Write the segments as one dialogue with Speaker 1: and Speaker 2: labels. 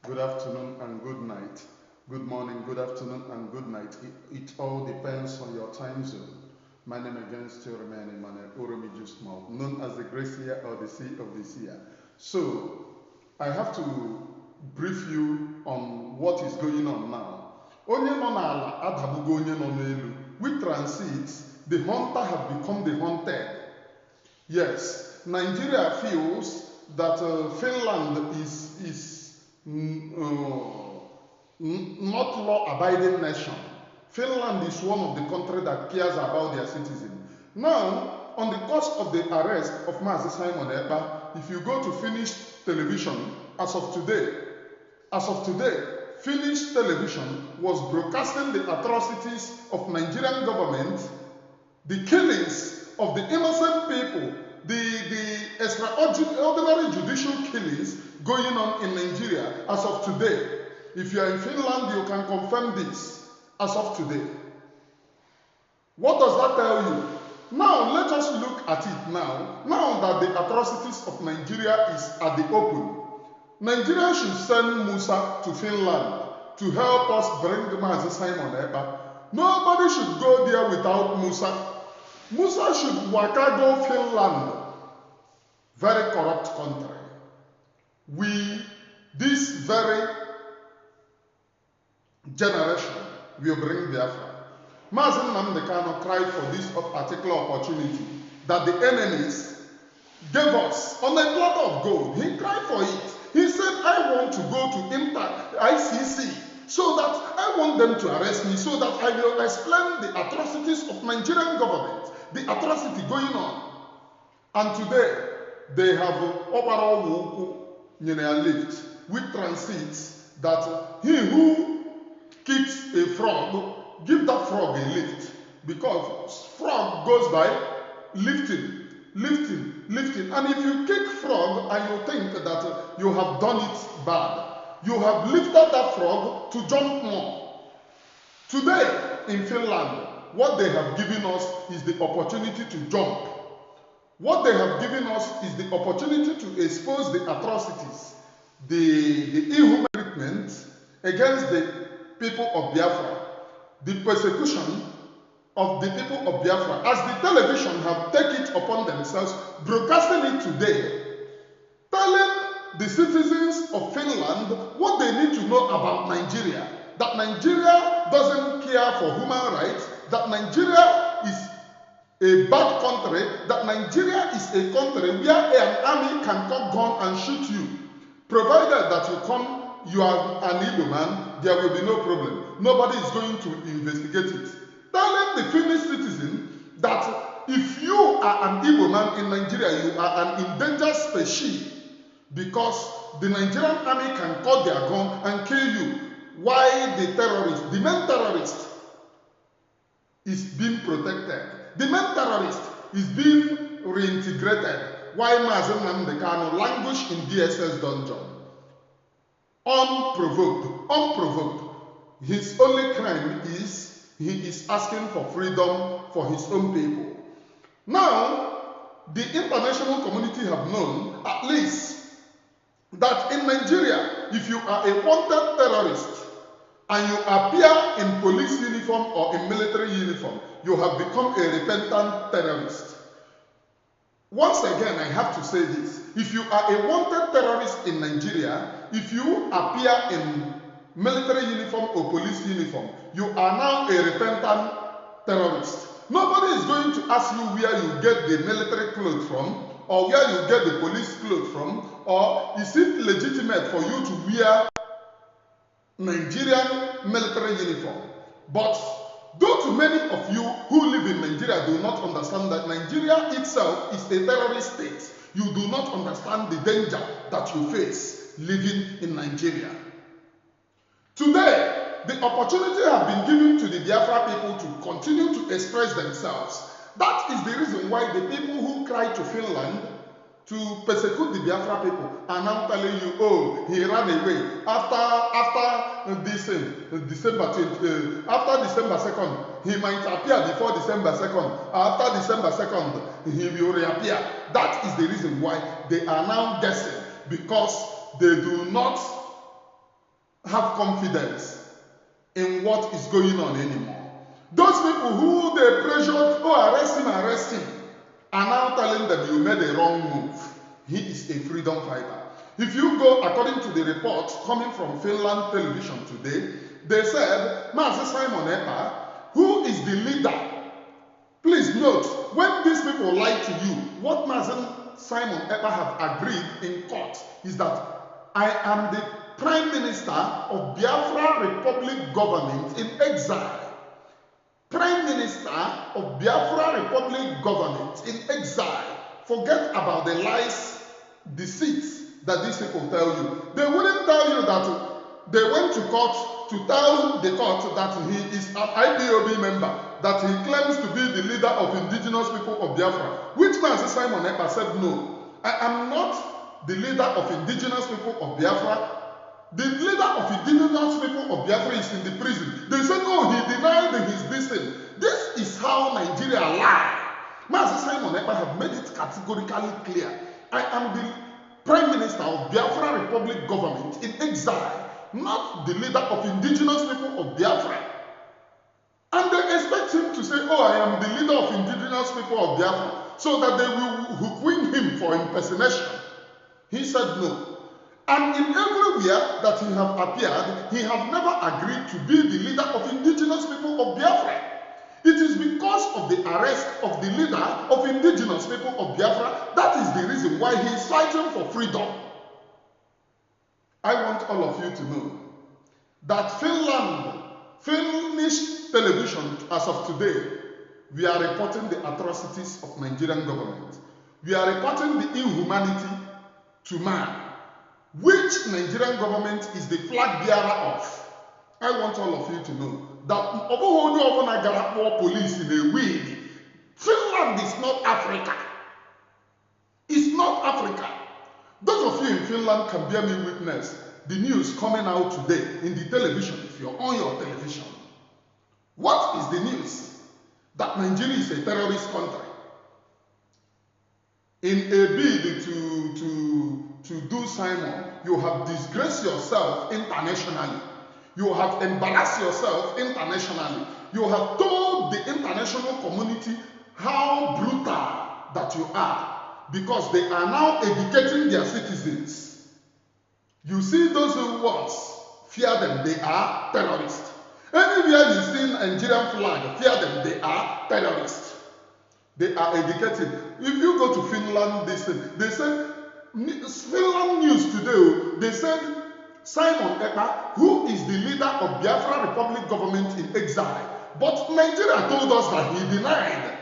Speaker 1: good afternoon and good night, good morning, good afternoon and good night. It all depends on your time zone. My name again still remains Emmanuel Oromijusmal, known as the Gracia or the Sea of the Seer. So, I have to brief you on what is going on now. Onye nọ n'ala adabugo onye nọ n'elu. With transit, the hunter have become the hunted. Yes, Nigeria feels that Finland is not law-abiding nation. Finland is one of the countries that cares about their citizens. Now, on the course of the arrest of Mazi Simon Ekpa, if you go to Finnish television, as of today, Finnish television was broadcasting the atrocities of Nigerian government, the killings of the innocent people, the extraordinary judicial killings going on in Nigeria as of today. If you are in Finland, you can confirm this as of today. What does that tell you? Now, let us look at it now. Now that the atrocities of Nigeria is at the open, Nigeria should send Musa to Finland to help us bring Mazi Simon Ekpa. Nobody should go there without Musa. Musa should waka go Finland. Very corrupt country. This very generation will bring Biafra. Mazi Nnamdi Kanu cried for this particular opportunity that the enemies gave us on a platter of gold. He cried for it. He said, I want to go to ICC so that I want them to arrest me so that I will explain the atrocities of Nigerian government, the atrocity going on. And today, they have overall lift with transit that he who kicks a frog, give that frog a lift, because frog goes by lifting. And if you kick frog and you think that you have done it bad, you have lifted that frog to jump more. Today in Finland, what they have given us is the opportunity to jump. What they have given us is the opportunity to expose the atrocities, the inhuman treatment against the people of Biafra, the persecution of the people of Biafra, as the television have taken it upon themselves, broadcasting it today, telling the citizens of Finland what they need to know about Nigeria, that Nigeria doesn't care for human rights, that Nigeria is a bad country, that Nigeria is a country where an army can come gun and shoot you. Provided that you are an Igbo man, there will be no problem. Nobody is going to investigate it. Telling the Finnish citizen that if you are an Igbo man in Nigeria, you are an endangered species, because the Nigerian army can cut their gun and kill you. Why the terrorist, the main terrorist, is being protected? The main terrorist is being reintegrated. Why Mazi Nnamdi Kanu languish in DSS dungeon? Unprovoked. His only crime is he is asking for freedom for his own people. Now, the international community have known, at least, that in Nigeria, if you are a wanted terrorist and you appear in police uniform or in military uniform, you have become a repentant terrorist. Once again, I have to say this. If you are a wanted terrorist in Nigeria, if you appear in military uniform or police uniform, you are now a repentant terrorist. Nobody is going to ask you where you get the military clothes from, or where you get the police clothes from, or is it legitimate for you to wear Nigerian military uniform. But though too many of you who live in Nigeria do not understand that Nigeria itself is a terrorist state, you do not understand the danger that you face living in Nigeria. Today, the opportunity has been given to the Biafra people to continue to express themselves. That is the reason why the people who cry to Finland to persecute the Biafra people are now telling you, oh, he ran away after December 2nd. He might appear before December 2nd. After December 2nd, he will reappear. That is the reason why they are now guessing, because they do not have confidence in what is going on anymore. Those people who they pressured, oh, arrest him, are now telling them you made a wrong move. He is a freedom fighter. If you go, according to the report coming from Finland television today, they said, Mazi Simon Ekpa, who is the leader, please note, when these people lie to you, what Mazi Simon Ekpa have agreed in court is that I am the Prime Minister of Biafra Republic government in exile. Prime Minister of Biafra Republic government in exile. Forget about the lies, deceits that these people tell you. They wouldn't tell you that they went to court to tell the court that he is an IPOB member, that he claims to be the leader of indigenous people of Biafra. Which man, Simon Ekpa, said no. I am not the leader of indigenous people of Biafra. The leader of indigenous people of Biafra is in the prison. They said, oh, he denied his dissent. This is how Nigeria lie. Mazi Simon Ekpa have made it categorically clear. I am the Prime Minister of Biafra Republic government in exile, not the leader of indigenous people of Biafra. And they expect him to say, oh, I am the leader of indigenous people of Biafra, so that they will hook him for impersonation. He said no. And in everywhere that he have appeared, he have never agreed to be the leader of indigenous people of Biafra. It is because of the arrest of the leader of indigenous people of Biafra, that is the reason why he is fighting for freedom. I want all of you to know that Finnish television, as of today, we are reporting the atrocities of Nigerian government. We are reporting the inhumanity to man, which Nigerian government is the flag bearer of. I want all of you to know that police in a weed, Finland is not Africa. It's not Africa. Those of you in Finland can bear me witness the news coming out today in the television, if you're on your television. What is the news? That Nigeria is a terrorist country. In a bid to do Simon, you have disgraced yourself internationally. You have embarrassed yourself internationally. You have told the international community how brutal that you are, because they are now educating their citizens. You see those ones, fear them, they are terrorists. Anywhere you see Nigerian flag, fear them, they are terrorists. They are educated. If you go to Finland, they said, Finland news today, they said, Simon Ekpa, who is the leader of Biafra Republic government in exile. But Nigeria told us that he denied.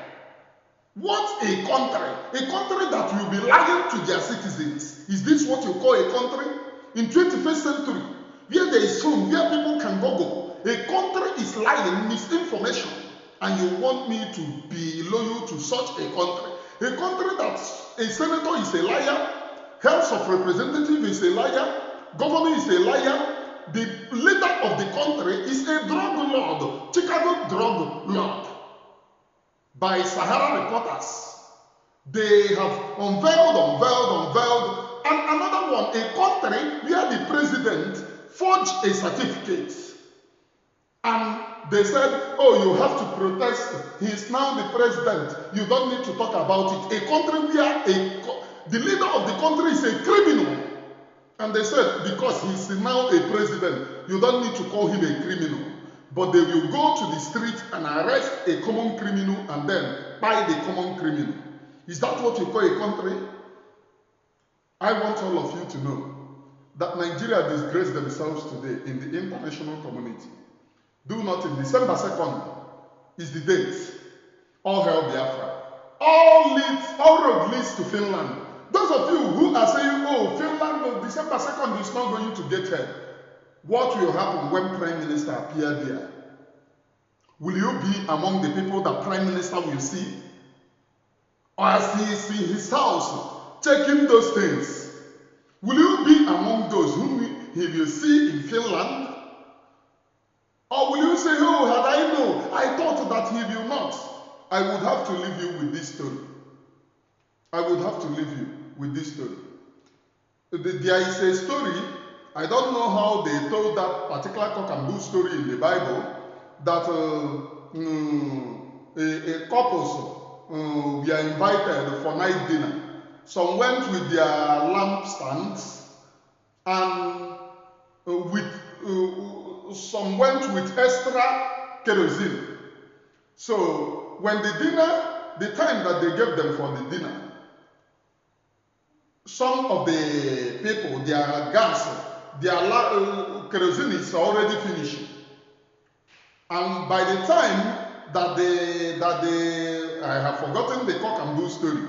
Speaker 1: What a country! A country that will be lying to their citizens. Is this what you call a country? In 21st century, where there is room, where people can go. A country is lying, misinformation. And you want me to be loyal to such a country? A country that a senator is a liar, House of Representative is a liar, governor is a liar, the leader of the country is a drug lord, Chicago drug lord. By Sahara reporters, they have unveiled, and another one, a country where the president forged a certificate. And they said, oh, you have to protest. He is now the president. You don't need to talk about it. A country where the leader of the country is a criminal. And they said, because he's now a president, you don't need to call him a criminal. But they will go to the street and arrest a common criminal and then buy the common criminal. Is that what you call a country? I want all of you to know that Nigeria disgraced themselves today in the international community. Do nothing. December 2nd is the date. All hell Biafra. All road leads to Finland. Those of you who are saying, oh, Finland, no, December 2nd is not going to get here. What will happen when Prime Minister appears there? Will you be among the people that Prime Minister will see? Or as he is in his house, checking those things? Will you be among those whom he will see in Finland? Or will you say, oh, had I known, I thought that he will not? I would have to leave you with this story. I would have to leave you with this story. There is a story I don't know how they told that particular cock and bull story in the Bible, that a couples were invited for night dinner. Some went with their lampstands, and some went with extra kerosene. So when the time that they gave them for the dinner, some of the people, their gas, their kerosene is already finished. And by the time that I have forgotten the cock and bull story,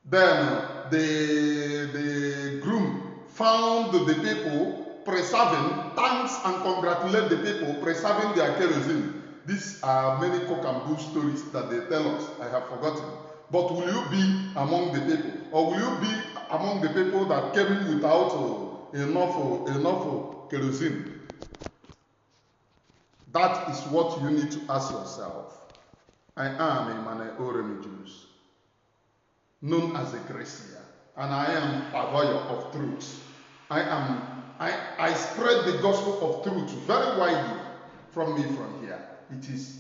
Speaker 1: then the groom found the people preserving, thanks and congratulate the people preserving their kerosene. These are many cock and bull stories that they tell us. I have forgotten. But will you be among the people? Or will you be among the people that came without enough kerosene? That is what you need to ask yourself. I am a Mane Oremi Jews, known as a Gracia, and I am a voyeur of truth. I spread the gospel of truth very widely from here. It is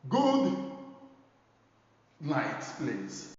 Speaker 1: good night, please.